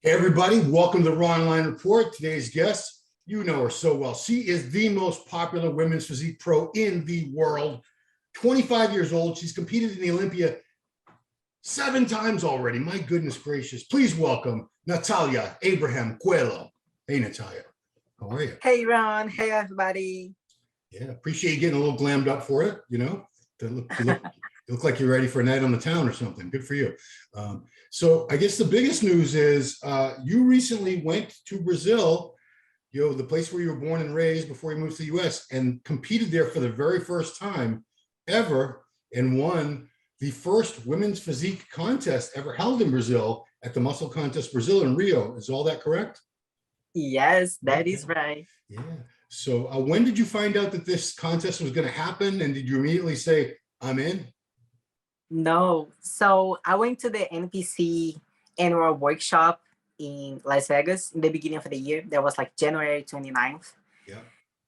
Hey everybody, welcome to the Ronline Report. Today's guest, you know her so well. She is the most popular women's physique pro in the world. 25 years old. She's competed in the Olympia 7 times already. My goodness gracious. Please welcome Natalia Abraham Coelho. Hey Natalia, how are you? Hey Ron, hey everybody. Yeah, appreciate you getting a little glammed up for it, you know. You look like you're ready for a night on the town or something. Good for you. So I guess the biggest news is you recently went to Brazil, the place where you were born and raised before you moved to the US, and competed there for the very first time ever and won the first women's physique contest ever held in Brazil at the Muscle Contest Brazil in Rio. Is all that correct? Yes, that is right. Yeah. So when did you find out that this contest was going to happen? And did you immediately say, I'm in? No, so I went to the NPC annual workshop in Las Vegas in the beginning of the year. That was like January 29th. Yeah.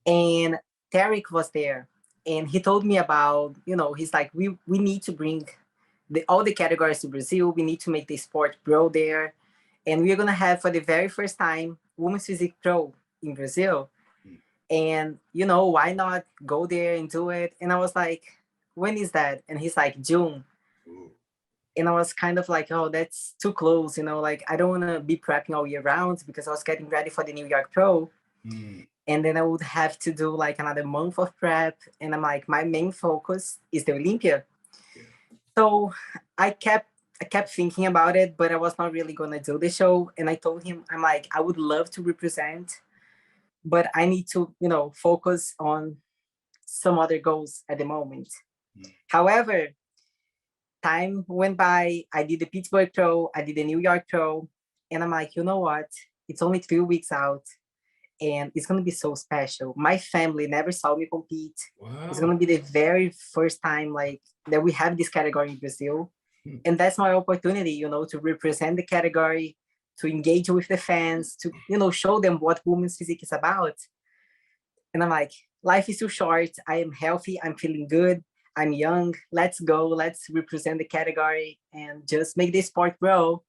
And Tarek was there and he told me about, he's like, we need to bring all the categories to Brazil. We need to make the sport grow there. And we're going to have for the very first time, Women's Physique Pro in Brazil. And, why not go there and do it? And I was like, when is that? And he's like, June. Ooh. And I was kind of like, oh, that's too close. Like I don't want to be prepping all year round because I was getting ready for the New York Pro. And then I would have to do like another month of prep. And I'm like, my main focus is the Olympia. Yeah. So I kept thinking about it, but I was not really going to do the show. And I told him, I'm like, I would love to represent, but I need to, focus on some other goals at the moment. However, time went by. I did the Pittsburgh Pro, I did the New York Pro, and I'm like, you know what? It's only 3 weeks out, and it's going to be so special. My family never saw me compete. Wow. It's going to be the very first time like that we have this category in Brazil. And that's my opportunity, to represent the category, to engage with the fans, to, show them what women's physique is about. And I'm like, life is too short. I am healthy. I'm feeling good. I'm young. Let's go. Let's represent the category and just make this sport grow.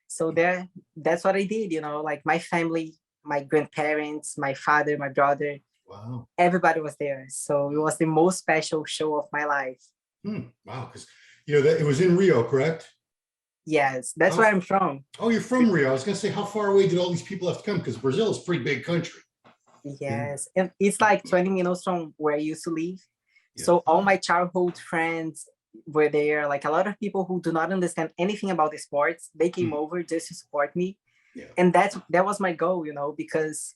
So that's what I did, like my family, my grandparents, my father, my brother. Wow. Everybody was there. So it was the most special show of my life. Wow. Because, that it was in Rio, correct? Yes, that's where I'm from. Oh, you're from Rio. I was going to say, how far away did all these people have to come? Because Brazil is a pretty big country. Yes, and it's like 20 minutes from where I used to live. Yeah. So all my childhood friends were there. Like a lot of people who do not understand anything about the sports, they came over just to support me. Yeah. And that was my goal, because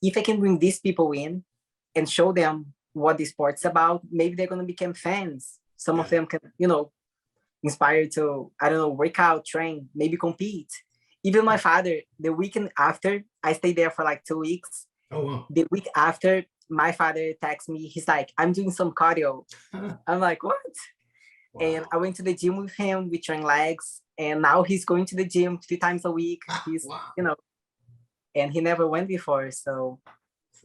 if I can bring these people in and show them what the sport's about, maybe they're going to become fans. Some of them can, inspire to, I don't know, work out, train, maybe compete. Even my father, the weekend after, I stayed there for like 2 weeks. Oh, wow. The week after, my father texts me. He's like, I'm doing some cardio. I'm like, what? Wow. And I went to the gym with him. We train legs. And now he's going to the gym 3 times a week. He's, wow. And he never went before. So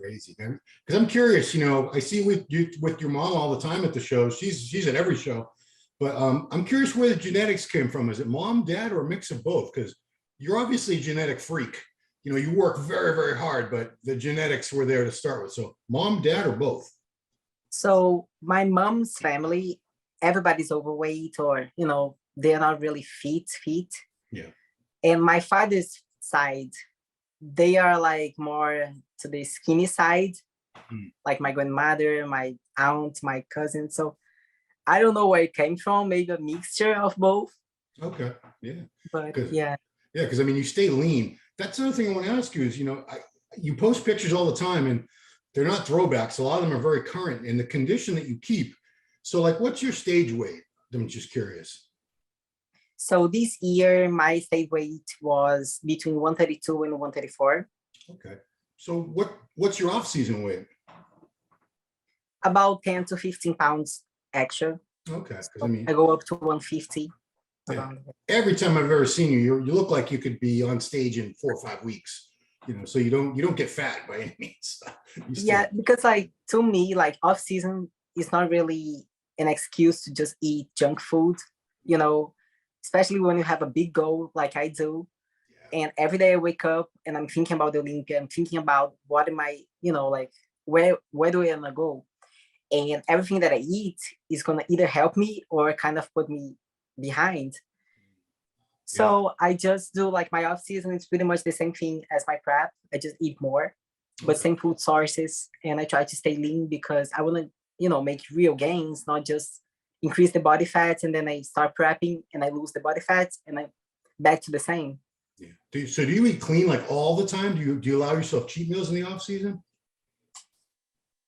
crazy, man. Because I'm curious, I see with your mom all the time at the show. She's at every show. But I'm curious where the genetics came from. Is it mom, dad, or a mix of both? Because you're obviously a genetic freak. You work very, very hard, but the genetics were there to start with. So mom, dad, or both? So my mom's family, everybody's overweight or, they're not really fit. Yeah. And my father's side, they are like more to the skinny side, like my grandmother, my aunt, my cousin. So I don't know where it came from, maybe a mixture of both. Okay, yeah. But yeah. Yeah, because you stay lean. That's another thing I want to ask you is, you post pictures all the time and they're not throwbacks. A lot of them are very current in the condition that you keep. So like, what's your stage weight? I'm just curious. So this year, my stage weight was between 132 and 134. Okay. So what's your off-season weight? About 10 to 15 pounds extra. Okay. So I go up to 150. Yeah. Every time I've ever seen you, you look like you could be on stage in 4 or 5 weeks. So you don't get fat by any means. Yeah, because like to me, like off season is not really an excuse to just eat junk food. Especially when you have a big goal like I do. And every day I wake up and I'm thinking about the Olympia. I'm thinking about what am I, like where do I wanna go? And everything that I eat is gonna either help me or kind of put me behind. Yeah. So I just do like my off season. It's pretty much the same thing as my prep. I just eat more, but Okay. same food sources, and I try to stay lean because I want to, make real gains, not just increase the body fats and then I start prepping and I lose the body fats and I back to the same. Yeah. So do you eat clean like all the time? Do you allow yourself cheat meals in the off season?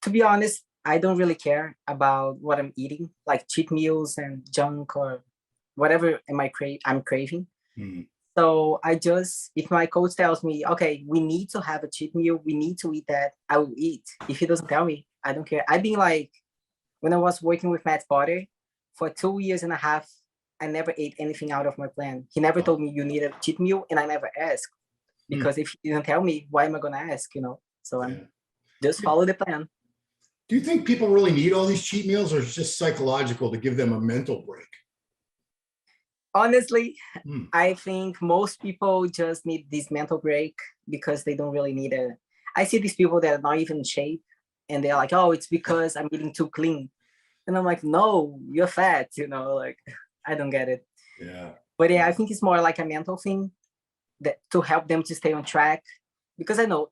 To be honest, I don't really care about what I'm eating, like cheat meals and junk or whatever I'm craving. Hmm. So I just, if my coach tells me, okay, we need to have a cheat meal, we need to eat that, I will eat. If he doesn't tell me, I don't care. I've been like, when I was working with Matt Potter for 2 years and a half, I never ate anything out of my plan. He never told me you need a cheat meal, and I never asked because if he didn't tell me, why am I gonna ask? So I'm just follow the plan. Do you think people really need all these cheat meals, or is it just psychological to give them a mental break? Honestly, I think most people just need this mental break because they don't really need it. I see these people that are not even in shape and they're like, oh, it's because I'm eating too clean. And I'm like, no, you're fat, like I don't get it. Yeah. But yeah, I think it's more like a mental thing that to help them to stay on track. Because I know,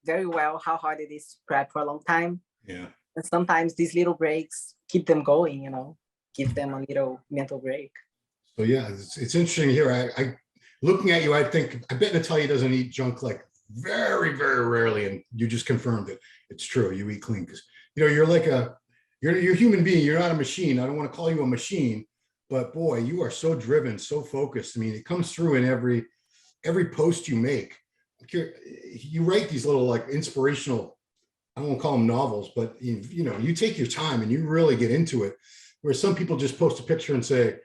very well how hard it is to prep for a long time. Yeah. And sometimes these little breaks keep them going, give them a little mental break. So yeah, it's interesting here. I looking at you, I bet Natalia doesn't eat junk like very, very rarely, and you just confirmed it. It's true. You eat clean because you're like you're a human being. You're not a machine. I don't want to call you a machine, but boy, you are so driven, so focused. I mean, it comes through in every post you make. You write these little like inspirational, I won't call them novels, but you take your time and you really get into it. Where some people just post a picture and say,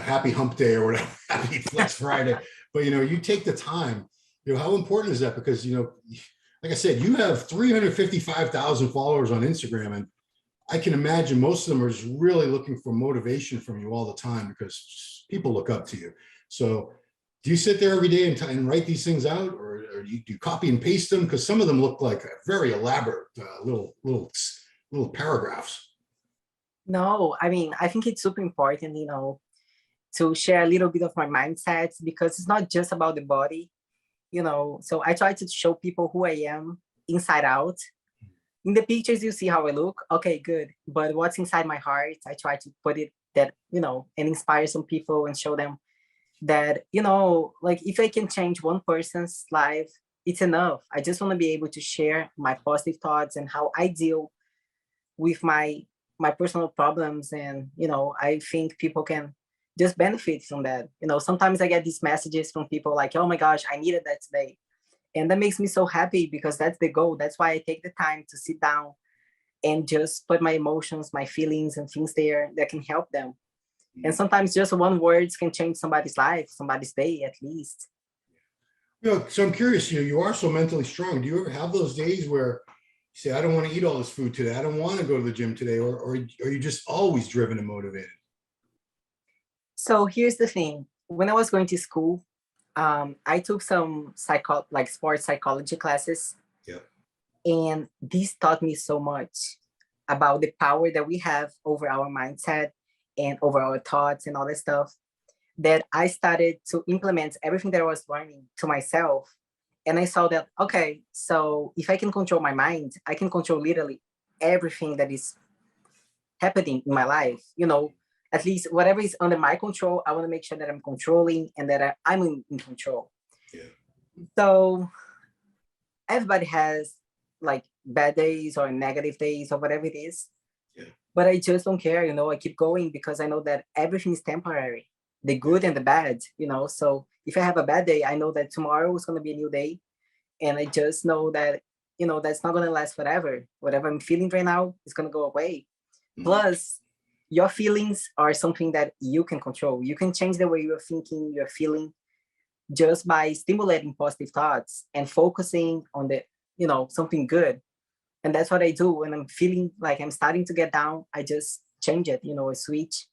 happy hump day or whatever, happy flex Friday. But, you take the time, how important is that? Because, like I said, you have 355,000 followers on Instagram. And I can imagine most of them are just really looking for motivation from you all the time because people look up to you. So do you sit there every day and write these things out, or do you copy and paste them? Because some of them look like very elaborate little paragraphs. No, I mean, I think it's super important, to share a little bit of my mindsets because it's not just about the body, So I try to show people who I am inside out. In the pictures, you see how I look. Okay, good. But what's inside my heart, I try to put it that, and inspire some people and show them that, like if I can change one person's life, it's enough. I just want to be able to share my positive thoughts and how I deal with my personal problems. And, I think people can just benefit from that. Sometimes I get these messages from people like, oh my gosh, I needed that today. And that makes me so happy because that's the goal. That's why I take the time to sit down and just put my emotions, my feelings and things there that can help them. And sometimes just one words can change somebody's life, somebody's day at least. So I'm curious, you are so mentally strong. Do you ever have those days where you say, I don't want to eat all this food today. I don't want to go to the gym today. Or are you just always driven and motivated? So here's the thing. When I was going to school, I took some sports psychology classes. Yeah. And this taught me so much about the power that we have over our mindset and over our thoughts and all that stuff, that I started to implement everything that I was learning to myself. And I saw that, okay, so if I can control my mind, I can control literally everything that is happening in my life. At least whatever is under my control, I want to make sure that I'm controlling and that I'm in control. Yeah. So everybody has like bad days or negative days or whatever it is. Yeah. But I just don't care, I keep going because I know that everything is temporary, the good and the bad, So if I have a bad day, I know that tomorrow is going to be a new day. And I just know that, that's not going to last forever. Whatever I'm feeling right now is going to go away. Mm-hmm. Plus, your feelings are something that you can control. You can change the way you're thinking, you're feeling, just by stimulating positive thoughts and focusing on the, something good. And that's what I do when I'm feeling like I'm starting to get down. I just change it, I switch.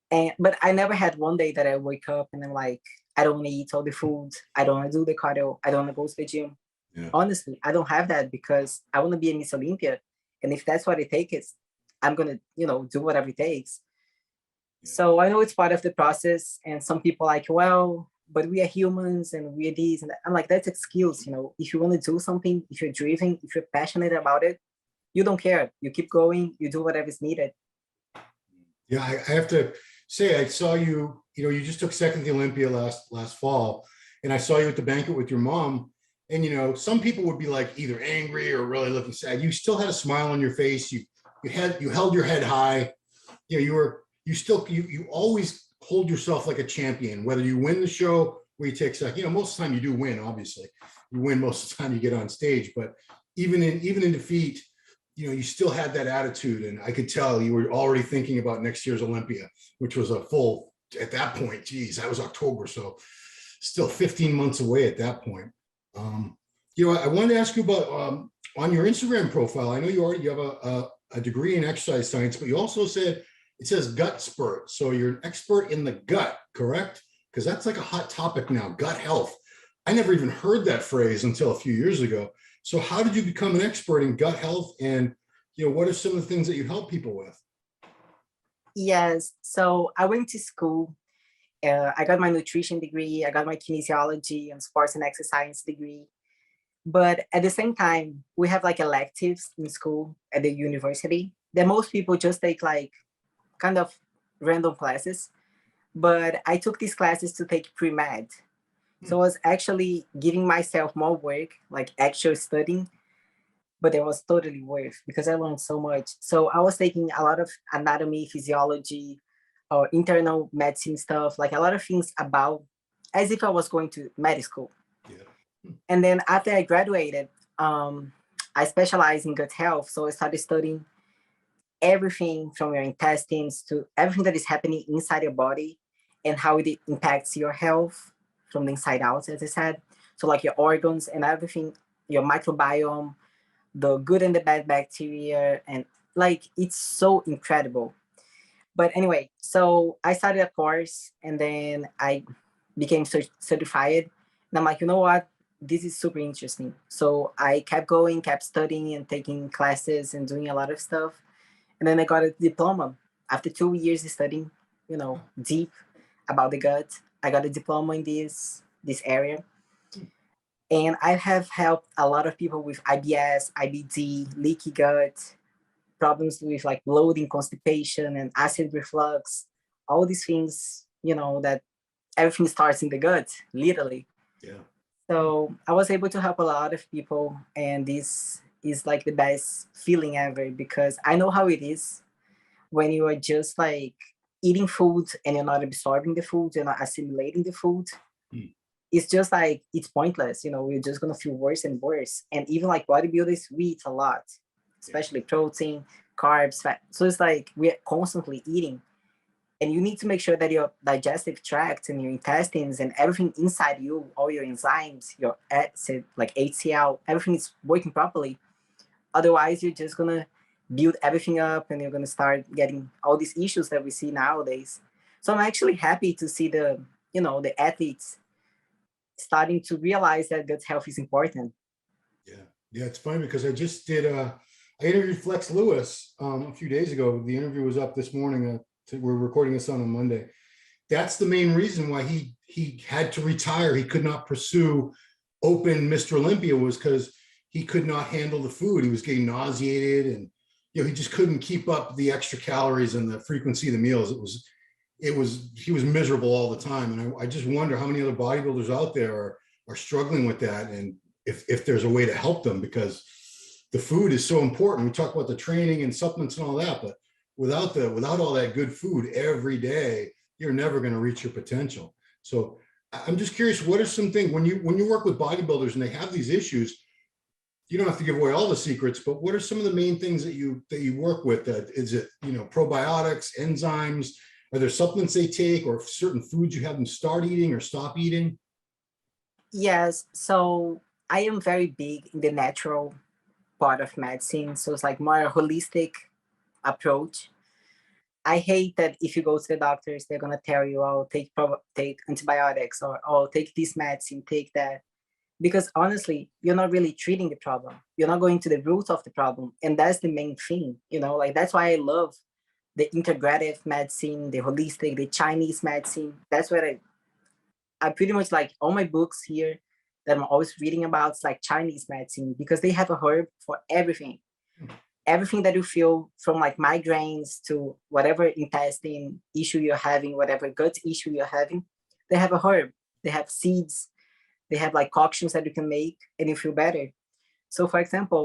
But I never had one day that I wake up and I'm like, I don't want to eat all the food. I don't want to do the cardio. I don't want to go to the gym. Yeah. Honestly, I don't have that because I want to be a Miss Olympia. And if that's what it takes, I'm going to, do whatever it takes. Yeah. So I know it's part of the process. And some people are like, well, but we are humans and we are these. And I'm like, that's excuse. If you want to do something, if you're driven, if you're passionate about it, you don't care. You keep going, you do whatever is needed. Yeah, I have to say, I saw you, you just took second to Olympia last fall, and I saw you at the banquet with your mom. And, some people would be like either angry or really looking sad. You still had a smile on your face. You held your head high. You always hold yourself like a champion, whether you win the show or you take second. Most of the time you do win, obviously. You win most of the time you get on stage, but even in defeat, you still had that attitude. And I could tell you were already thinking about next year's Olympia, which was at that point, geez, that was October. So still 15 months away at that point. I wanted to ask you about on your Instagram profile. I know you have a degree in exercise science, but you also said it says gut spurt. So you're an expert in the gut, correct? Because that's like a hot topic now, gut health. I never even heard that phrase until a few years ago. So how did you become an expert in gut health? And, what are some of the things that you help people with? Yes. So I went to school. I got my nutrition degree. I got my kinesiology and sports and exercise degree. But at the same time, we have like electives in school at the university that most people just take like kind of random classes. But I took these classes to take pre-med. So I was actually giving myself more work, like actual studying, but it was totally worth because I learned so much. So I was taking a lot of anatomy, physiology, or internal medicine stuff, like a lot of things about as if I was going to med school. Yeah. And then after I graduated, I specialized in gut health. So I started studying everything from your intestines to everything that is happening inside your body and how it impacts your health from the inside out, as I said. So like your organs and everything, your microbiome, the good and the bad bacteria, and like it's so incredible. But anyway, so I started a course and then I became certified. And I'm like, you know what? This is super interesting. So I kept going, kept studying and taking classes and doing a lot of stuff. And then I got a diploma. After 2 years of studying, deep about the gut, I got a diploma in this area. And I have helped a lot of people with IBS, IBD, leaky gut, problems with like bloating, constipation, and acid reflux, all these things, that everything starts in the gut, literally. Yeah. So I was able to help a lot of people. And this is like the best feeling ever because I know how it is when you are just like eating food and you're not absorbing the food, you're not assimilating the food. It's just like, it's pointless. We're just going to feel worse and worse. And even like bodybuilders, we eat a lot, especially protein, carbs, fat. So it's like we're constantly eating. And you need to make sure that your digestive tract and your intestines and everything inside you, all your enzymes, your acid, like HCl, everything is working properly. Otherwise, you're just going to build everything up and you're going to start getting all these issues that we see nowadays. So I'm actually happy to see the athletes starting to realize that gut health is important. Yeah, it's funny because I just did I interviewed Flex Lewis a few days ago. The interview was up this morning. We're recording this on a Monday. That's the main reason why he had to retire. He could not pursue open Mr. Olympia was because he could not handle the food. He was getting nauseated and he just couldn't keep up the extra calories and the frequency of the meals. He was miserable all the time. And I just wonder how many other bodybuilders out there are struggling with that. And if there's a way to help them, because the food is so important. We talk about the training and supplements and all that, but without all that good food every day, you're never going to reach your potential. So I'm just curious, what are some things when you work with bodybuilders and they have these issues, you don't have to give away all the secrets, but what are some of the main things that you work with? Is it, probiotics, enzymes? Are there supplements they take or certain foods you have them start eating or stop eating? Yes. So I am very big in the natural part of medicine. So it's like more a holistic approach. I hate that if you go to the doctors, they're gonna tell you, "Oh, take antibiotics," or "Oh, take this medicine, take that." Because honestly, you're not really treating the problem. You're not going to the root of the problem, and that's the main thing. Like that's why I love the integrative medicine, the holistic, the Chinese medicine. That's where I pretty much like all my books here that I'm always reading about. It's like Chinese medicine because they have a herb for everything. Everything that you feel, from like migraines to whatever intestine issue you're having, whatever gut issue you're having, they have a herb. They have seeds. They have like concoctions that you can make and you feel better. So for example,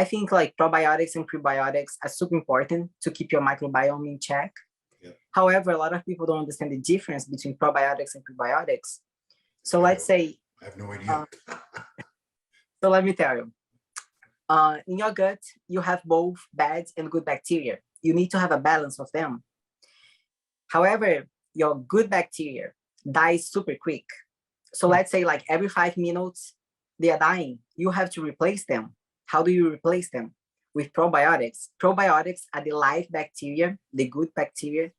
I think like probiotics and prebiotics are super important to keep your microbiome in check. Yeah. However, a lot of people don't understand the difference between probiotics and prebiotics. So I let's say, I have no idea. so let me tell you, in your gut, you have both bad and good bacteria. You need to have a balance of them. However, your good bacteria dies super quick. So let's say like every 5 minutes, they are dying. You have to replace them. How do you replace them? With probiotics. Probiotics are the live bacteria, the good bacteria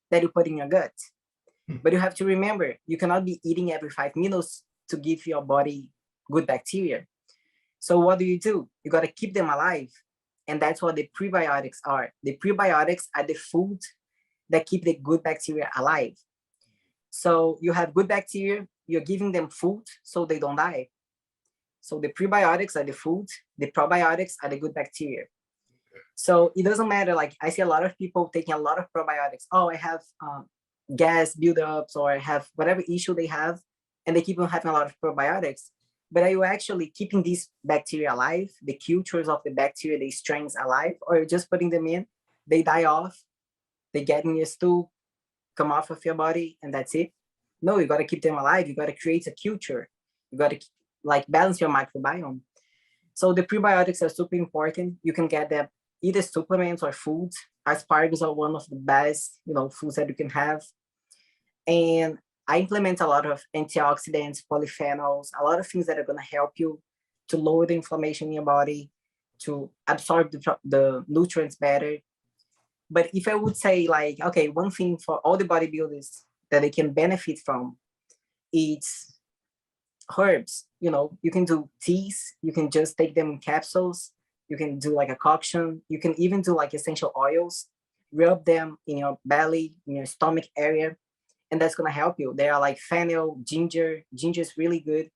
that you put in your gut. But you have to remember, you cannot be eating every 5 minutes to give your body good bacteria. So what do? You got to keep them alive. And that's what the prebiotics are. The prebiotics are the food that keep the good bacteria alive. So you have good bacteria, you're giving them food so they don't die. So the prebiotics are the food, the probiotics are the good bacteria. So it doesn't matter. Like I see a lot of people taking a lot of probiotics. Oh, I have gas buildups, or I have whatever issue they have, and they keep on having a lot of probiotics. But are you actually keeping these bacteria alive, the cultures of the bacteria, the strains alive, or you're just putting them in, they die off, they get in your stool, come off of your body, and that's it? No, you got to keep them alive. You got to create a culture. You got to like balance your microbiome. So the prebiotics are super important. You can get them either supplements or foods. Asparagus are one of the best, foods that you can have. And I implement a lot of antioxidants, polyphenols, a lot of things that are going to help you to lower the inflammation in your body, to absorb the nutrients better. But if I would say like, okay, one thing for all the bodybuilders that they can benefit from is herbs. You can do teas, you can just take them in capsules, you can do like a concoction, you can even do like essential oils, rub them in your belly, in your stomach area, and that's going to help you. They are like fennel, ginger is really good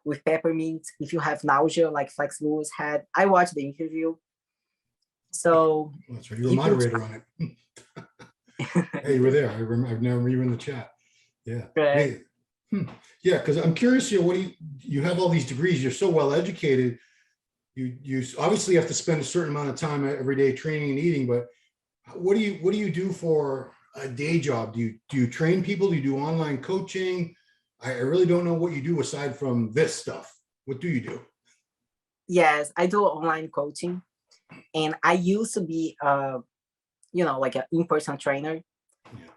with peppermint. If you have nausea like Flex Lewis had, I watched the interview. So that's right. You were a moderator on it. Hey, you were there. I've never you were in the chat. Yeah. Right. Hey. Yeah, because I'm curious here. What do you have all these degrees? You're so well educated. You obviously have to spend a certain amount of time every day training and eating. But what do you do for a day job? Do you train people? Do you do online coaching? I really don't know what you do aside from this stuff. What do you do? Yes, I do online coaching, and I used to be like an in-person trainer,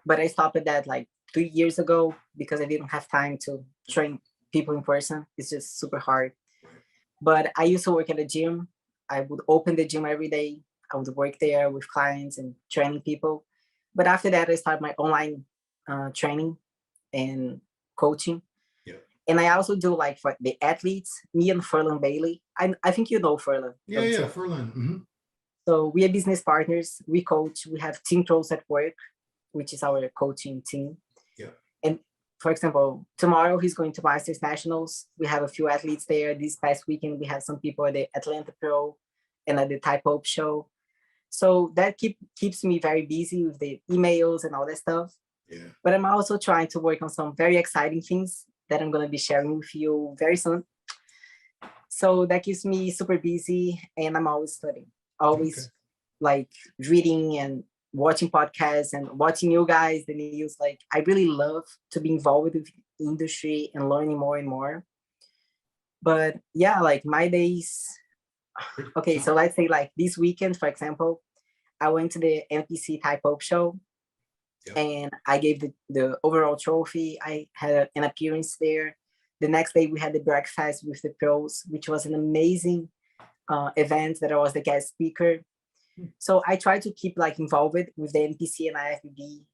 but I stopped that like 3 years ago because I didn't have time to train people in person. It's just super hard. But I used to work at a gym. I would open the gym every day. I would work there with clients and training people. But after that, I started my online training and coaching. Yeah. And I also do like for the athletes, me and Furlan Bailey. I think you know Furlan. Yeah, Furlan. Mm-hmm. So we are business partners. We coach. We have Team Pros at Work, which is our coaching team. Yeah. And for example, tomorrow he's going to Masters Nationals. We have a few athletes there. This past weekend, we have some people at the Atlanta Pro and at the Type Hope show. So that keeps me very busy with the emails and all that stuff. Yeah. But I'm also trying to work on some very exciting things that I'm going to be sharing with you very soon. So that keeps me super busy, and I'm always studying, always like reading and watching podcasts and watching you guys, the news. Like I really love to be involved with the industry and learning more and more. But yeah, like my days. Okay, so let's say like this weekend, for example, I went to the NPC Type Hope show. Yep. And I gave the overall trophy. I had an appearance there. The next day we had the breakfast with the pros, which was an amazing event that I was the guest speaker. So I try to keep like involved with the NPC and IFBB,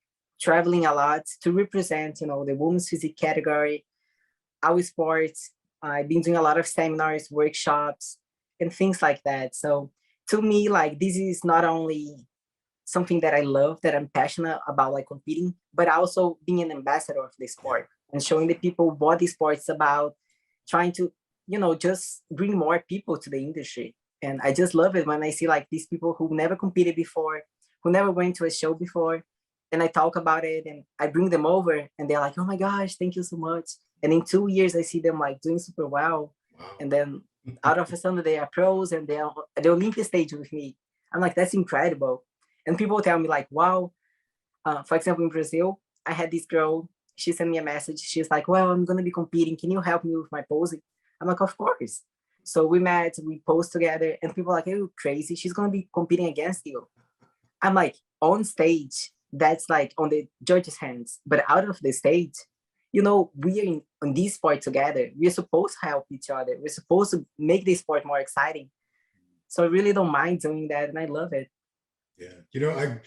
traveling a lot to represent, you know, the women's physique category, our sports. I've been doing a lot of seminars, workshops, and things like that. So to me, like this is not only something that I love, that I'm passionate about, like competing, but also being an ambassador of the sport and showing the people what the sport's about, trying to, you know, just bring more people to the industry. And I just love it when I see like these people who never competed before, who never went to a show before, and I talk about it and I bring them over and they're like, oh my gosh, thank you so much. And in 2 years, I see them like doing super well. Wow. And then out of a sudden they are pros and they're at the Olympic stage with me. I'm like, that's incredible. And people tell me like, wow, for example, in Brazil, I had this girl, she sent me a message. She's like, well, I'm going to be competing. Can you help me with my posing? I'm like, of course. So we met, we posed together and people are like, are you crazy? She's going to be competing against you. I'm like, on stage, that's like on the judge's hands, but out of the stage, you know, we are on this sport together. We're supposed to help each other. We're supposed to make the sport more exciting. So I really don't mind doing that. And I love it. Yeah. You know,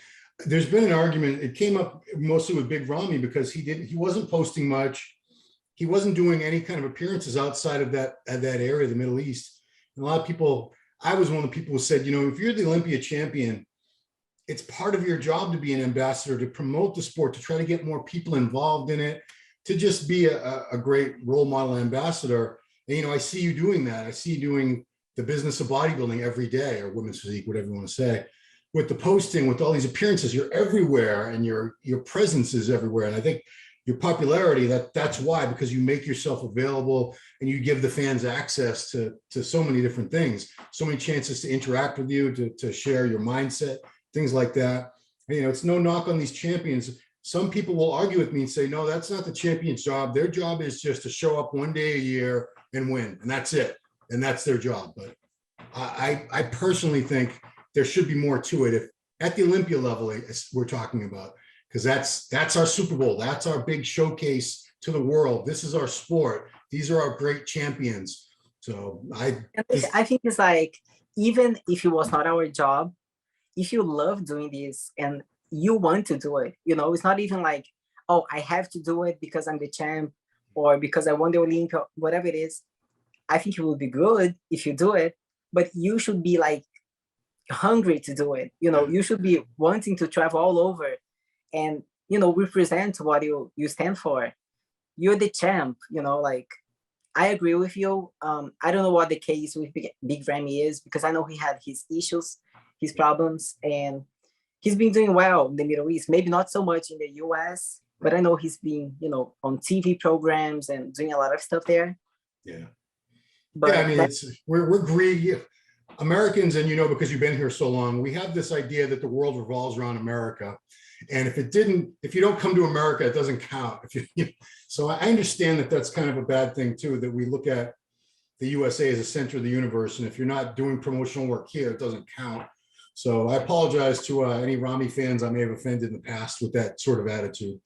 there's been an argument. It came up mostly with Big Ramy because he wasn't posting much. He wasn't doing any kind of appearances outside of that area, the Middle East. And a lot of people, I was one of the people who said, you know, if you're the Olympia champion, it's part of your job to be an ambassador, to promote the sport, to try to get more people involved in it, to just be a great role model ambassador. And, you know, I see you doing that. I see you doing the business of bodybuilding every day, or women's physique, whatever you want to say, with the posting, with all these appearances. You're everywhere and your presence is everywhere. And I think your popularity, that's why, because you make yourself available and you give the fans access to so many different things, so many chances to interact with you, to share your mindset, things like that. And, you know, it's no knock on these champions. Some people will argue with me and say, no, that's not the champion's job. Their job is just to show up one day a year and win, and that's it. And that's their job. But I personally think there should be more to it. If at the Olympia level, we're talking about, because that's our Super Bowl. That's our big showcase to the world. This is our sport. These are our great champions. So I think it's like, even if it was not our job, if you love doing this and you want to do it, you know, it's not even like, oh, I have to do it because I'm the champ or because I won the Olympia, whatever it is. I think it would be good if you do it, but you should be like hungry to do it. You know, you should be wanting to travel all over and, you know, represent what you stand for. You're the champ, you know, like, I agree with you. I don't know what the case with Big Ramy is, because I know he had his issues, his problems, and he's been doing well in the Middle East. Maybe not so much in the US, but I know he's been, you know, on TV programs and doing a lot of stuff there. Yeah. But yeah, I mean, we're greedy Americans, and, you know, because you've been here so long, we have this idea that the world revolves around America. And if you don't come to America, it doesn't count. So I understand that that's kind of a bad thing too, that we look at the USA as a center of the universe. And if you're not doing promotional work here, it doesn't count. So I apologize to any Ramy fans I may have offended in the past with that sort of attitude.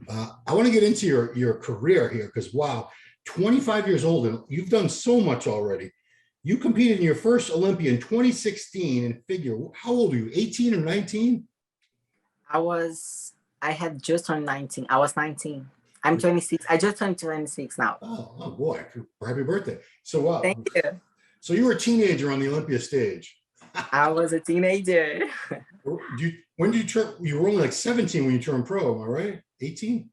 I want to get into your career here, because wow, 25 years old and you've done so much already. You competed in your first Olympia in 2016 in figure. How old are you, 18 or 19? I had just turned 19. I was 19. I'm 26. I just turned 26 now. Oh boy, happy birthday. So wow. Thank you. So you were a teenager on the Olympia stage. I was a teenager. When did you turn? You were only like 17 when you turned pro, am I right? 18?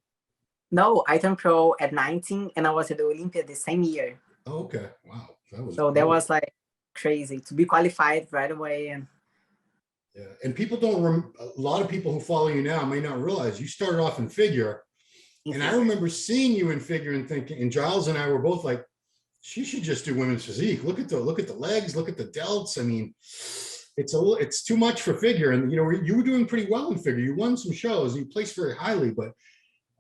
No, I turned pro at 19 and I was at the Olympia the same year. Oh, okay. Wow. That was like crazy to be qualified right away. And yeah, and people don't. A lot of people who follow you now may not realize you started off in figure. And I remember seeing you in figure and thinking, and Giles and I were both like, she should just do women's physique. Look at the legs, look at the delts. I mean, it's too much for figure. And, you know, you were doing pretty well in figure. You won some shows, you placed very highly, but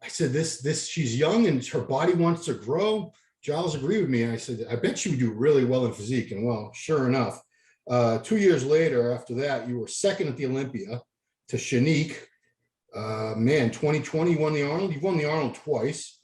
I said, she's young and her body wants to grow. Giles agreed with me. And I said, I bet you would do really well in physique. And well, sure enough, 2 years later, after that, you were second at the Olympia to Shanique. 2020, you won the Arnold. You've won the Arnold twice.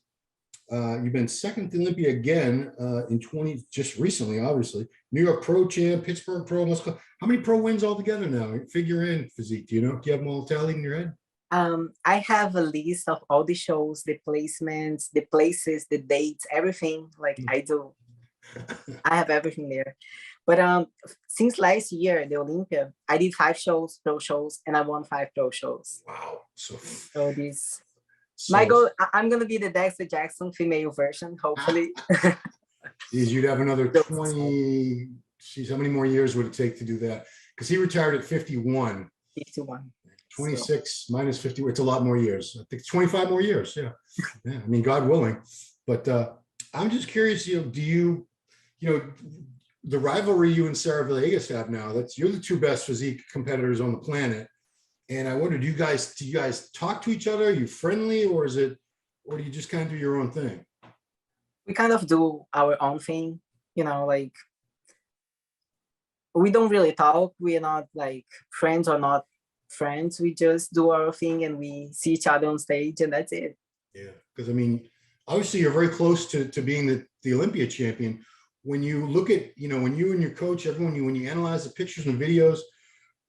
You've been second to Olympia again in 20, just recently, obviously. New York Pro Champ, Pittsburgh Pro, Muscular. How many pro wins altogether now? Figure in Physique. Do you know? Do you have them all tallied in your head? I have a list of all the shows, the placements, the places, the dates, everything. Like I have everything there. But since last year, the Olympia, I did 5 shows, pro shows, and I won 5 pro shows. Wow. So this my goal, I'm gonna be the Dexter Jackson female version, hopefully. Is you'd have another So- 20, geez, how many more years would it take to do that? Because he retired at 51. 51. 26 minus 50, it's a lot more years. I think 25 more years. Yeah. Yeah. I mean, God willing. But I'm just curious, do you the rivalry you and Sarah Villegas have now, you're the 2 best physique competitors on the planet. And I wonder, do you guys talk to each other? Are you friendly, or do you just kind of do your own thing? We kind of do our own thing, like we don't really talk. We're not like friends or not friends. We just do our thing and we see each other on stage, and that's it. Yeah, because I mean, obviously you're very close to being the Olympia champion. When you look at, when you and your coach, everyone, when you analyze the pictures and videos,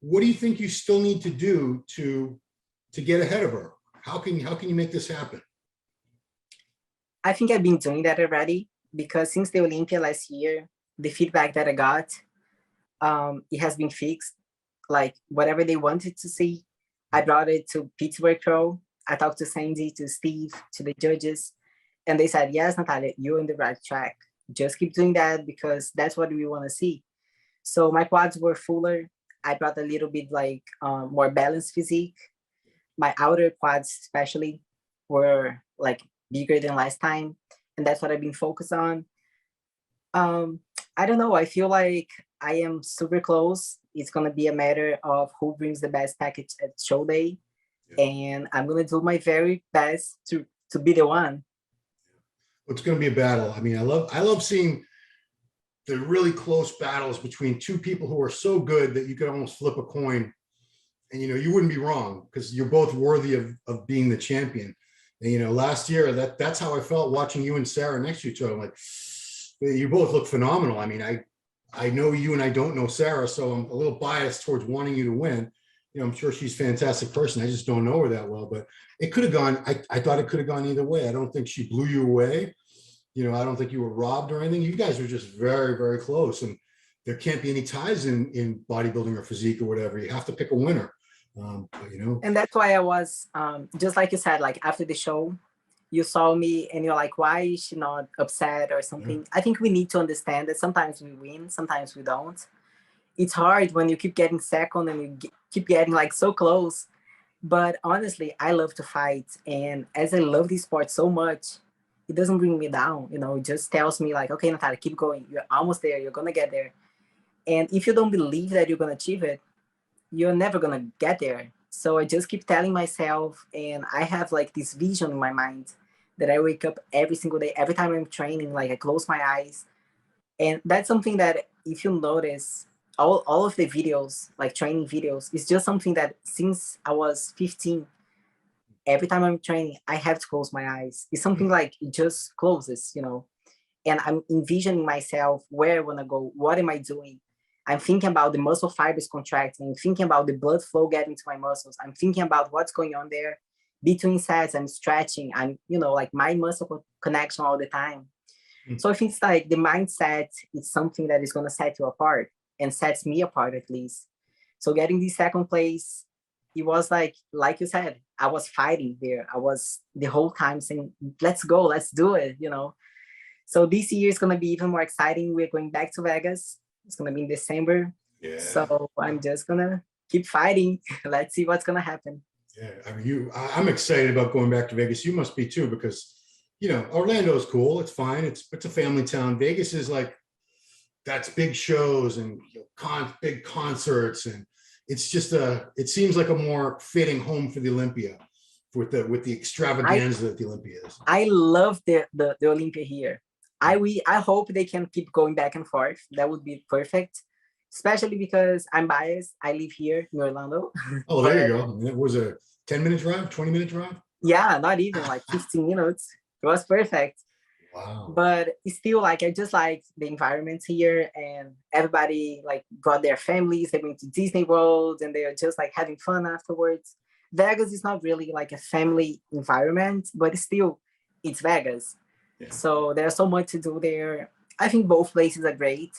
what do you think you still need to do to get ahead of her? How can you make this happen? I think I've been doing that already, because since the Olympia last year, the feedback that I got, it has been fixed. Like whatever they wanted to see, I brought it to Pittsburgh Pro. I talked to Sandy, to Steve, to the judges, and they said, yes, Natalia, you're on the right track. Just keep doing that, because that's what we want to see. So my quads were fuller. I brought a little bit like more balanced physique. My outer quads especially were like bigger than last time. And that's what I've been focused on. I don't know. I feel like I am super close. It's going to be a matter of who brings the best package at show day. Yeah. And I'm going to do my very best to be the one. It's going to be a battle. I mean, I love seeing the really close battles between 2 people who are so good that you could almost flip a coin, and you wouldn't be wrong, because you're both worthy of being the champion. And last year that's how I felt watching you and Sarah next to each other. Like, you both look phenomenal. I mean, I know you and I don't know Sarah, so I'm a little biased towards wanting you to win. I'm sure she's a fantastic person. I just don't know her that well, but it could have gone. I thought it could have gone either way. I don't think she blew you away. I don't think you were robbed or anything. You guys were just very, very close, and there can't be any ties in bodybuilding or physique or whatever. You have to pick a winner. And that's why I was just like you said, like after the show, you saw me and you're like, why is she not upset or something? Yeah. I think we need to understand that sometimes we win, sometimes we don't. It's hard when you keep getting second and you keep getting like so close. But honestly, I love to fight. And as I love this sport so much, it doesn't bring me down. It just tells me like, okay, Natalia, keep going. You're almost there. You're going to get there. And if you don't believe that you're going to achieve it, you're never going to get there. So I just keep telling myself, and I have like this vision in my mind that I wake up every single day, every time I'm training, like I close my eyes. And that's something that if you notice, all of the videos, like training videos, is just something that since I was 15, every time I'm training, I have to close my eyes. It's something like it just closes, and I'm envisioning myself where I want to go. What am I doing? I'm thinking about the muscle fibers contracting, thinking about the blood flow getting to my muscles. I'm thinking about what's going on there. Between sets, I'm stretching. I'm, like my muscle connection all the time. Mm-hmm. So I think it's like the mindset is something that is going to set you apart and sets me apart at least. So getting the second place, it was like you said, I was fighting there. I was the whole time saying, let's go, let's do it, So this year is going to be even more exciting. We're going back to Vegas. It's going to be in December. Yeah. So I'm just going to keep fighting. Let's see what's going to happen. Yeah, I mean, I'm excited about going back to Vegas. You must be too, because, Orlando's cool. It's fine. It's a family town. Vegas is like, that's big shows and big concerts. And it's just it seems like a more fitting home for the Olympia with the extravaganza that the Olympia is. I love the Olympia here. I hope they can keep going back and forth. That would be perfect, especially because I'm biased. I live here in Orlando. Oh, there you go. It was a 10-minute drive, 20-minute drive? Yeah, not even like 15 minutes. It was perfect. Wow. But it's still like, I just like the environment here, and everybody like brought their families, they went to Disney World and they're just like having fun afterwards. Vegas is not really like a family environment, but still it's Vegas. Yeah. So there's so much to do there. I think both places are great.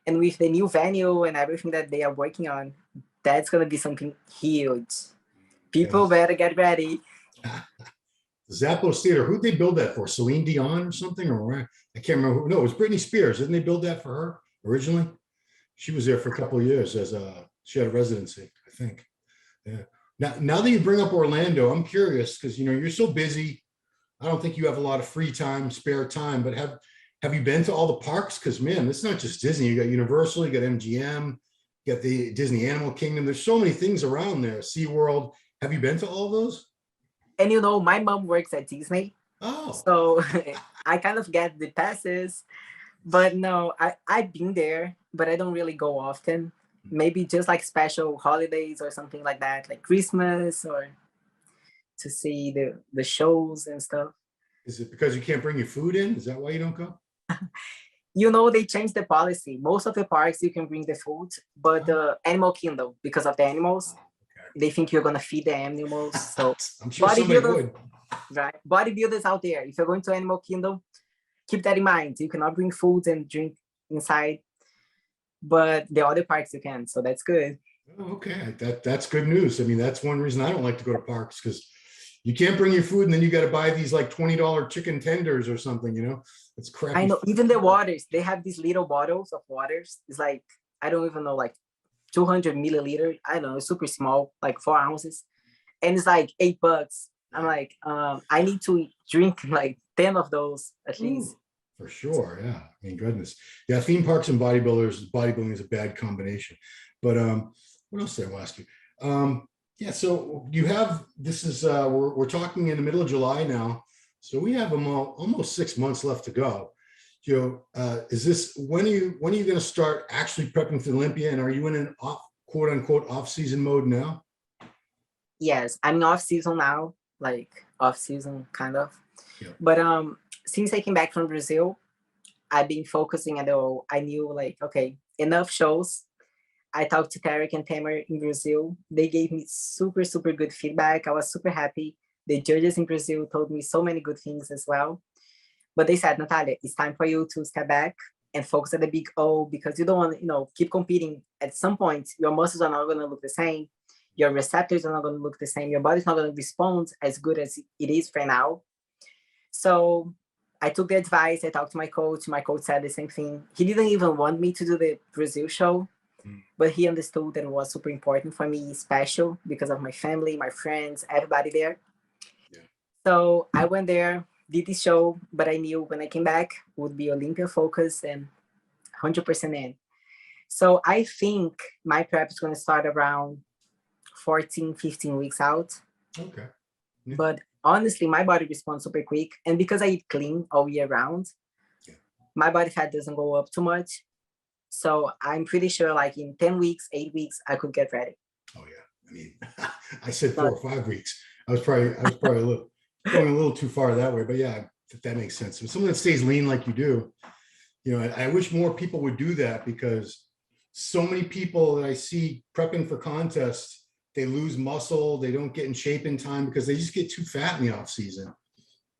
And with the new venue and everything that they are working on, that's gonna be something huge. People Yes. better get ready. Zappos Theater, who'd they build that for? Celine Dion or something? Or I can't remember. No, it was Britney Spears. Didn't they build that for her originally? She was there for a couple of years as she had a residency, I think. Yeah. Now that you bring up Orlando, I'm curious because you're so busy. I don't think you have a lot of free time, spare time, but have you been to all the parks? Because man, it's not just Disney. You got Universal, you got MGM, you got the Disney Animal Kingdom. There's so many things around there. SeaWorld. Have you been to all those? And my mom works at Disney. Oh, So I kind of get the passes. But no, I've been there, but I don't really go often. Maybe just like special holidays or something like that, like Christmas, or to see the shows and stuff. is it because you can't bring your food in? Is that why you don't go? They changed the policy. Most of the parks you can bring the food, but the Animal Kingdom, because of the animals, they think you're gonna feed the animals. So I'm sure somebody bodybuilders, would. right? Bodybuilders out there, if you're going to Animal Kingdom, keep that in mind. You cannot bring food and drink inside, but the other parks you can. So that's good. Oh, okay, that's good news. I mean, that's one reason I don't like to go to parks because you can't bring your food and then you got to buy these like $20 chicken tenders or something. It's crappy. I know. Even the waters, they have these little bottles of waters. It's like, I don't even know, like 200 milliliter. I don't know, it's super small, like 4 ounces, and it's like $8. I'm like, I need to drink like 10 of those at least. For sure, yeah. I mean, goodness, yeah. Theme parks and bodybuilding is a bad combination. But what else did I want to ask you? Yeah, so you have this is we're talking in the middle of July now, so we have almost 6 months left to go. Is this when are you going to start actually prepping for Olympia, and are you in an quote unquote off season mode now? Yes, I'm off season now, like off season kind of. Yeah. But since I came back from Brazil, I've been focusing and I knew like, okay, enough shows. I talked to Tarek and Tamer in Brazil. They gave me super, super good feedback. I was super happy. The judges in Brazil told me so many good things as well. But they said, Natalia, it's time for you to step back and focus at the big O, because you don't want to, keep competing. At some point, your muscles are not going to look the same. Your receptors are not going to look the same. Your body's not going to respond as good as it is right now. So I took the advice. I talked to my coach. My coach said the same thing. He didn't even want me to do the Brazil show, but he understood that it was super important for me, special because of my family, my friends, everybody there. Yeah. So I went there, did the show, but I knew when I came back it would be Olympia focused and 100% in. So I think my prep is going to start around 14, 15 weeks out. Okay. Yeah. But honestly, my body responds super quick. And because I eat clean all year round, my body fat doesn't go up too much. So I'm pretty sure like in 10 weeks, 8 weeks, I could get ready. Oh yeah. I mean, I said 4 or 5 weeks. I was probably going a little too far that way, but yeah, that makes sense. If someone that stays lean like you do, I wish more people would do that, because so many people that I see prepping for contests, they lose muscle, they don't get in shape in time because they just get too fat in the off season.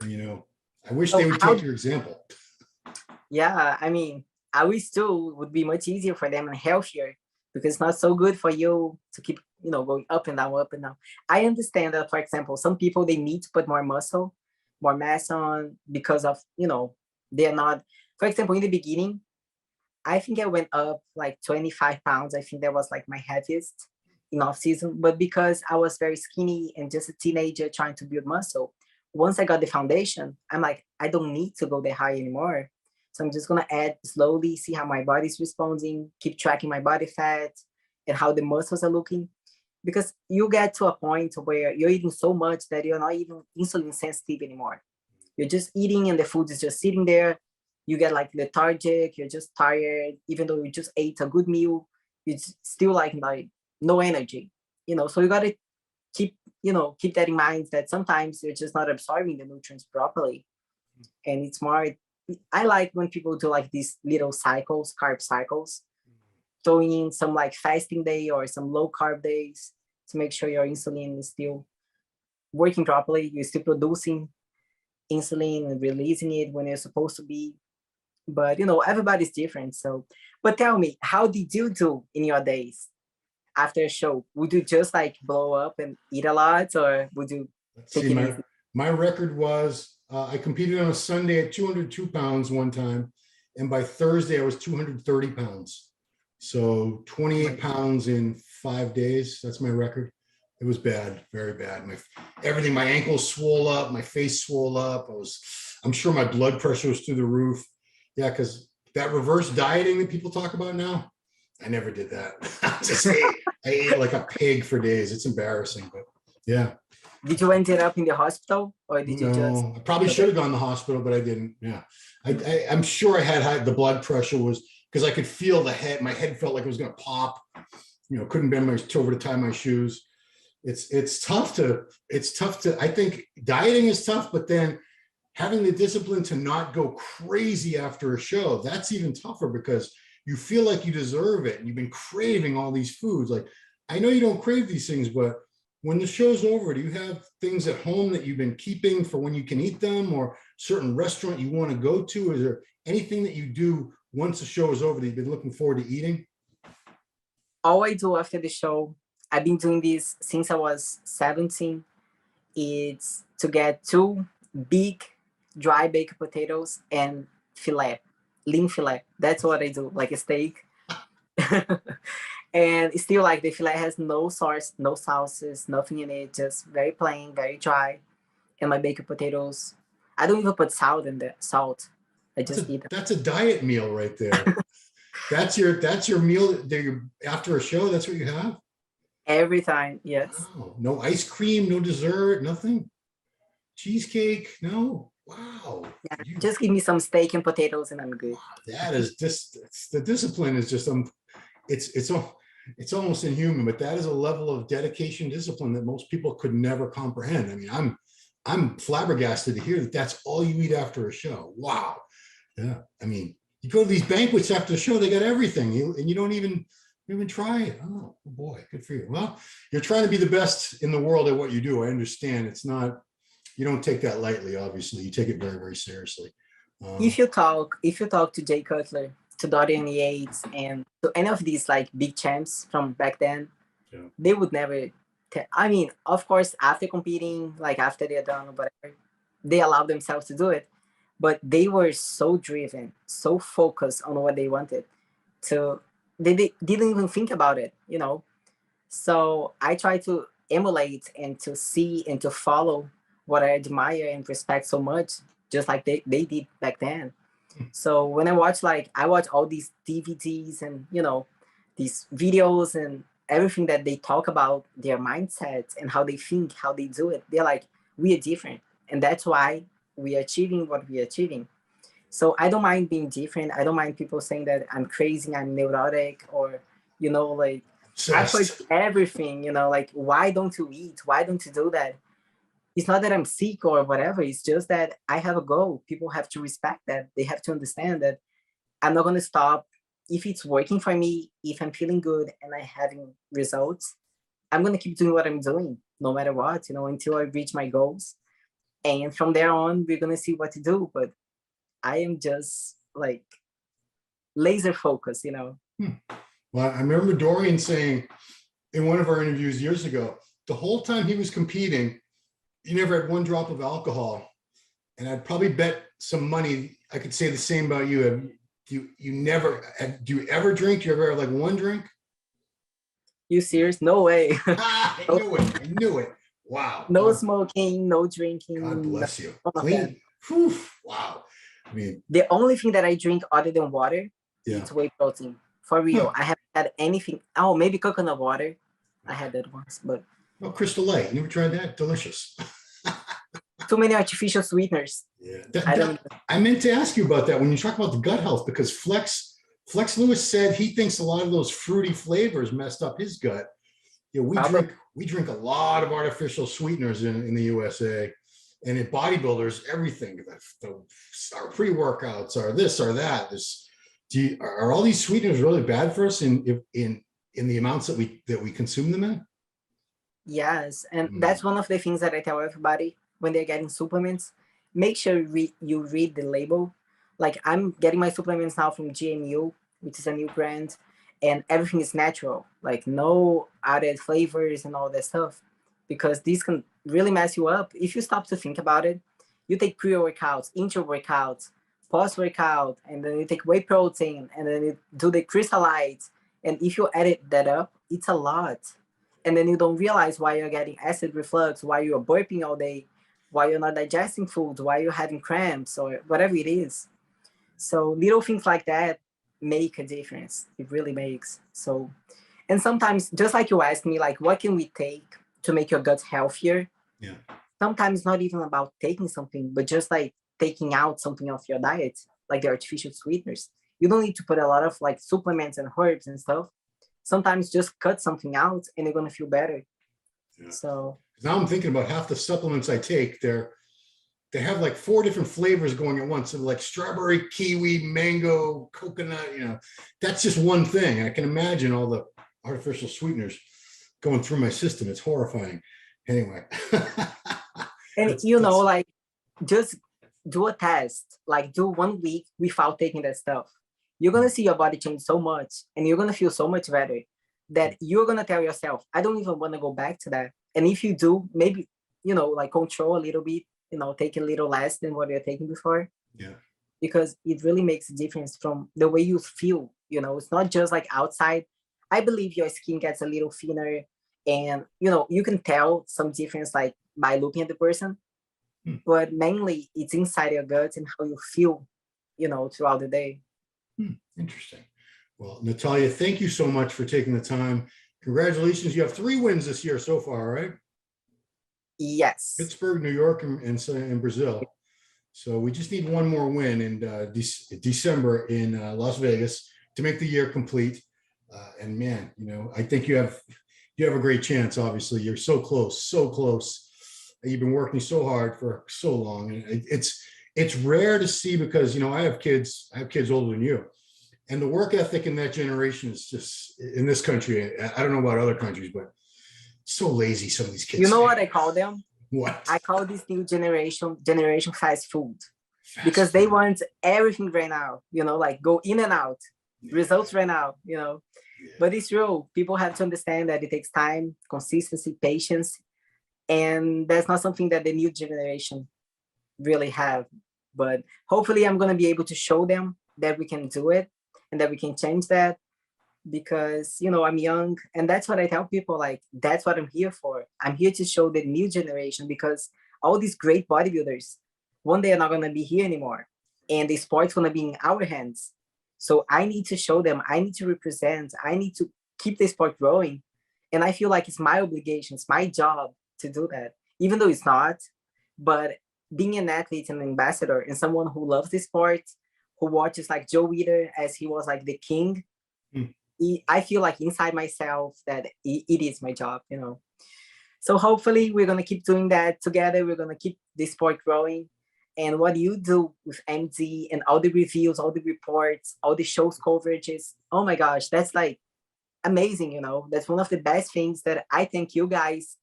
I wish they would take your example. Yeah, I mean, I wish too would be much easier for them and healthier, because it's not so good for you to keep, going up and down, up and down. I understand that, for example, some people, they need to put more muscle, more mass on because of, they're not, for example, in the beginning, I think I went up like 25 pounds. I think that was like my heaviest in off season, but because I was very skinny and just a teenager trying to build muscle, once I got the foundation, I'm like, I don't need to go that high anymore. So I'm just going to add slowly, see how my body's responding, keep tracking my body fat and how the muscles are looking. Because you get to a point where you're eating so much that you're not even insulin sensitive anymore. You're just eating and the food is just sitting there. You get like lethargic, you're just tired, even though you just ate a good meal, it's still like no energy, so you got to keep that in mind, that sometimes you're just not absorbing the nutrients properly. And it's more I like when people do like these little cycles, carb cycles, throwing in some like fasting day or some low carb days to make sure your insulin is still working properly. You're still producing insulin and releasing it when you're supposed to be. But everybody's different. So, but tell me, how did you do in your days after a show? Would you just like blow up and eat a lot, or would you take it easy? My record was I competed on a Sunday at 202 pounds one time, and by Thursday I was 230 pounds. So 28 pounds in 5 days. That's my record. It was bad, very bad. My ankles swole up, my face swole up. I'm sure my blood pressure was through the roof. Yeah, because that reverse dieting that people talk about now, I never did that. I ate like a pig for days. It's embarrassing, but yeah. Did you end up in the hospital, or did you just? I probably should have gone to the hospital, but I didn't. Yeah, I'm sure I had the blood pressure was because I could feel the head. My head felt like it was going to pop. Couldn't bend my toe over to tie my shoes. It's tough to. I think dieting is tough, but then having the discipline to not go crazy after a show, that's even tougher because you feel like you deserve it and you've been craving all these foods. Like, I know you don't crave these things, but when the show's over, do you have things at home that you've been keeping for when you can eat them, or certain restaurant you want to go to? Is there anything that you do once the show is over that you've been looking forward to eating? All I do after the show, I've been doing this since I was 17. It's to get 2 big dry baked potatoes and lean filet. That's what I do, like a steak. And it's still like the filet has no sauce, no sauces, nothing in it, just very plain, very dry. And my baked potatoes, I don't even put salt in there. I just eat them. That's a diet meal right there. That's your meal after a show. That's what you have every time. Yes. Wow. No ice cream, no dessert, nothing. Cheesecake, no. Wow. Yeah, just give me some steak and potatoes and I'm good. Wow, that is just the discipline is just it's almost inhuman, but that is a level of dedication, discipline that most people could never comprehend. I mean, I'm flabbergasted to hear that that's all you eat after a show. Wow. Yeah. I mean, you go to these banquets after the show, they got everything, and you don't even try it. Oh boy, good for you. Well, you're trying to be the best in the world at what you do. I understand. It's not, you don't take that lightly, obviously. You take it very, very seriously. If you talk to Jay Cutler, to Dorian Yates, and to any of these like big champs from back then, yeah, they would never. I mean, of course, after competing, like after they're done or whatever, they allow themselves to do it. But they were so driven, so focused on what they wanted. So they didn't even think about it, So I try to emulate and to see and to follow what I admire and respect so much, just like they did back then. So when I watch all these DVDs and, these videos and everything that they talk about their mindsets and how they think, how they do it, they're like, we are different. And that's why we are achieving what we are achieving. So I don't mind being different. I don't mind people saying that I'm crazy, I'm neurotic, or, I put everything, like, why don't you eat? Why don't you do that? It's not that I'm sick or whatever. It's just that I have a goal. People have to respect that. They have to understand that I'm not going to stop. If it's working for me, if I'm feeling good and I'm having results, I'm going to keep doing what I'm doing, no matter what, until I reach my goals. And from there on, we're going to see what to do. But I am just like laser focused, Well, I remember Dorian saying in one of our interviews years ago, the whole time he was competing, he never had one drop of alcohol. And I'd probably bet some money I could say the same about you. Do you ever drink? Do you ever have like one drink? You serious? No way. I knew it. Wow. No smoking, no drinking. God bless you. Clean. Whew. Wow. I mean, the only thing that I drink other than water, yeah, is whey protein. For real. I haven't had anything. Oh, maybe coconut water. I had that once, but. Oh, Crystal Light. You ever tried that? Delicious. Too many artificial sweeteners. Yeah. I meant to ask you about that when you talk about the gut health, because Flex Lewis said he thinks a lot of those fruity flavors messed up his gut. Yeah, we drink a lot of artificial sweeteners in the USA. And in bodybuilders, everything, our pre-workouts are this or that. Are all these sweeteners really bad for us in the amounts that we consume them in? Yes, and that's one of the things that I tell everybody when they're getting supplements. Make sure you read the label. Like, I'm getting my supplements now from GNU, which is a new brand, and everything is natural, like no added flavors and all that stuff, because these can really mess you up if you stop to think about it. You take pre-workouts, intra-workouts, post-workout, and then you take whey protein, and then you do the crystallites, and if you add that up, it's a lot. And then you don't realize why you're getting acid reflux, why you're burping all day, why you're not digesting food, why you're having cramps or whatever it is. So little things like that make a difference. It really makes. So, and sometimes, just like you asked me, like, what can we take to make your gut healthier? Yeah. Sometimes not even about taking something, but just like taking out something off your diet, like the artificial sweeteners. You don't need to put a lot of like supplements and herbs and stuff. Sometimes just cut something out and you're gonna feel better. Yeah. So now I'm thinking about half the supplements I take. They have like 4 different flavors going at once. So like strawberry, kiwi, mango, coconut, that's just one thing. I can imagine all the artificial sweeteners going through my system. It's horrifying. Anyway. And like, just do a test, like do 1 week without taking that stuff. You're going to see your body change so much and you're going to feel so much better that you're going to tell yourself, I don't even want to go back to that. And if you do, maybe, like control a little bit, take a little less than what you're taking before. Yeah. Because it really makes a difference from the way you feel. It's not just like outside. I believe your skin gets a little thinner and, you can tell some difference like by looking at the person, but mainly it's inside your gut and how you feel, throughout the day. Interesting. Well, Natalia, thank you so much for taking the time. Congratulations. You have 3 wins this year so far, right? Yes. Pittsburgh, New York, and Brazil. So we just need 1 more win in December in Las Vegas to make the year complete. And man, I think you have a great chance. Obviously, you're so close, so close. You've been working so hard for so long, and it's rare to see because I have kids older than you, and the work ethic in that generation is just in this country. I don't know about other countries, but so lazy some of these kids. You know what I call them? What? I call this new generation fast food. Because they want everything right now, like go in and out, results right now, But it's real. People have to understand that it takes time, consistency, patience, and that's not something that the new generation really have. But hopefully I'm going to be able to show them that we can do it and that we can change that, because I'm young, and that's what I tell people, like, that's what I'm here for. I'm here to show the new generation, because all these great bodybuilders, one day are not going to be here anymore, and the sport's going to be in our hands. So I need to show them, I need to represent, I need to keep the sport growing. And I feel like it's my obligation, it's my job to do that, even though it's not. But being an athlete and an ambassador and someone who loves the sport, who watches like Joe Weider as he was like the king, I feel like inside myself that it is my job, So hopefully we're going to keep doing that together. We're going to keep the sport growing. And what you do with MD and all the reviews, all the reports, all the shows coverages, oh my gosh, that's like amazing, That's one of the best things that I thank you guys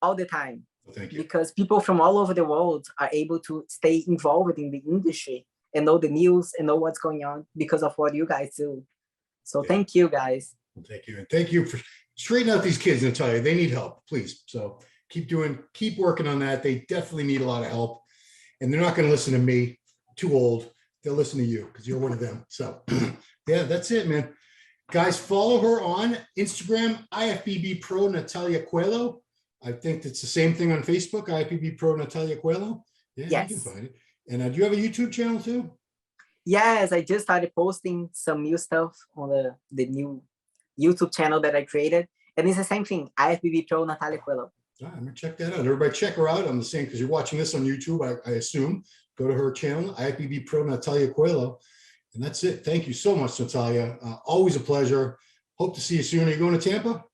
all the time. Well, thank you. Because people from all over the world are able to stay involved in the industry and know the news and know what's going on because of what you guys do. So Thank you, guys. Well, thank you. And thank you for straightening out these kids, Natalia. They need help, please. So keep working on that. They definitely need a lot of help. And they're not going to listen to me, too old. They'll listen to you because you're one of them. So yeah, that's it, man. Guys, follow her on Instagram, IFBB Pro Natalia Coelho. I think it's the same thing on Facebook, IFBB Pro Natalia Coelho. Yeah, yes. You can find it. And do you have a YouTube channel too? Yes, I just started posting some new stuff on the new YouTube channel that I created. And it's the same thing, IFBB Pro Natalia Coelho. I'm going to check that out. Everybody check her out. I'm the same because you're watching this on YouTube, I assume. Go to her channel, IFBB Pro Natalia Coelho. And that's it. Thank you so much, Natalia. Always a pleasure. Hope to see you soon. Are you going to Tampa?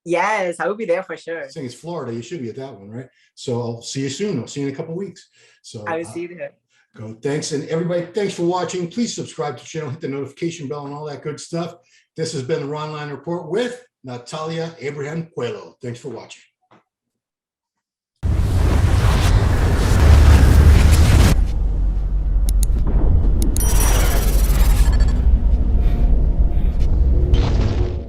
Yes, I will be there for sure. I think it's Florida. You should be at that one, right? So I'll see you soon. I'll see you in a couple of weeks. So I will see you there. go. Thanks. And everybody, thanks for watching. Please subscribe to the channel, hit the notification bell and all that good stuff. This has been the Ronline Report with Natalia Abraham Coelho. Thanks for watching.